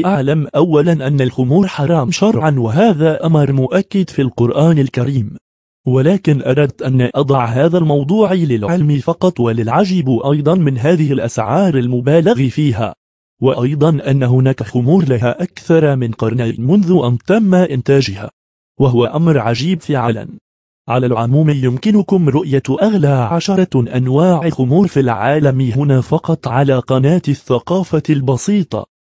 أعلم أولا أن الخمور حرام شرعا، وهذا أمر مؤكد في القرآن الكريم، ولكن أردت أن أضع هذا الموضوع للعلم فقط. وللعجب أيضا من هذه الأسعار المبالغ فيها، وأيضا أن هناك خمور لها أكثر من قرنين منذ أن تم إنتاجها، وهو أمر عجيب فعلا. على العموم يمكنكم رؤية أغلى 10 أنواع خمور في العالم هنا فقط على قناة الثقافة البسيطة.